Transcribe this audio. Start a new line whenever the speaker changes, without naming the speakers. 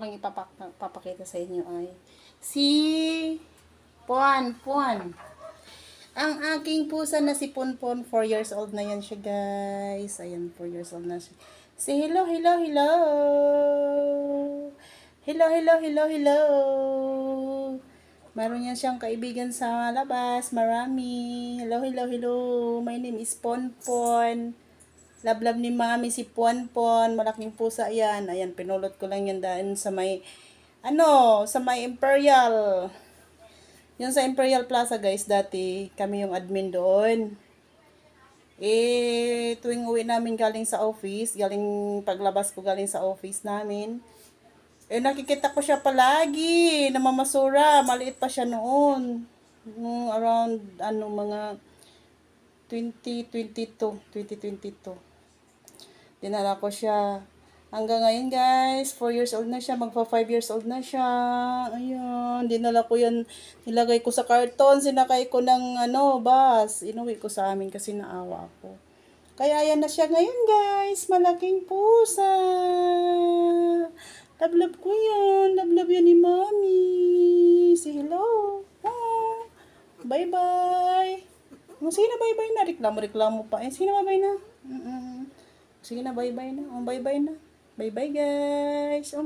aking ipapakita sa inyo ay si Puan. Ang aking pusa na si Ponpon, 4 years old na yan siya, guys. Ayan, 4 years old na siya. Say hello. Hello. Meron yan siyang kaibigan sa labas. Marami. Hello. My name is Ponpon. Love ni mami si Ponpon. Malaking pusa yan. Ayan, pinulot ko lang yan daan sa may, sa may Imperial. Yung sa Imperial Plaza, guys, dati kami yung admin doon. Tuwing uwi namin galing sa office, paglabas ko galing sa office namin, nakikita ko siya palagi, namamasura, maliit pa siya noon. Around, mga 2022. Dinala ko siya. Hanggang ngayon, guys, 4 years old na siya, magpa 5 years old na siya. Ayun, dinala ko yan, nilagay ko sa karton, sinakay ko ng, bus. Inuwi ko sa amin kasi naawa ko. Kaya ayan na siya ngayon, guys, malaking pusa. Love ko yan. Love yan ni Mami. Say hello. Bye-bye. Sige na, bye-bye na. Reklamo pa. Sige na, bye-bye na. Sige na, bye-bye na. Bye-bye na. Bye-bye, guys.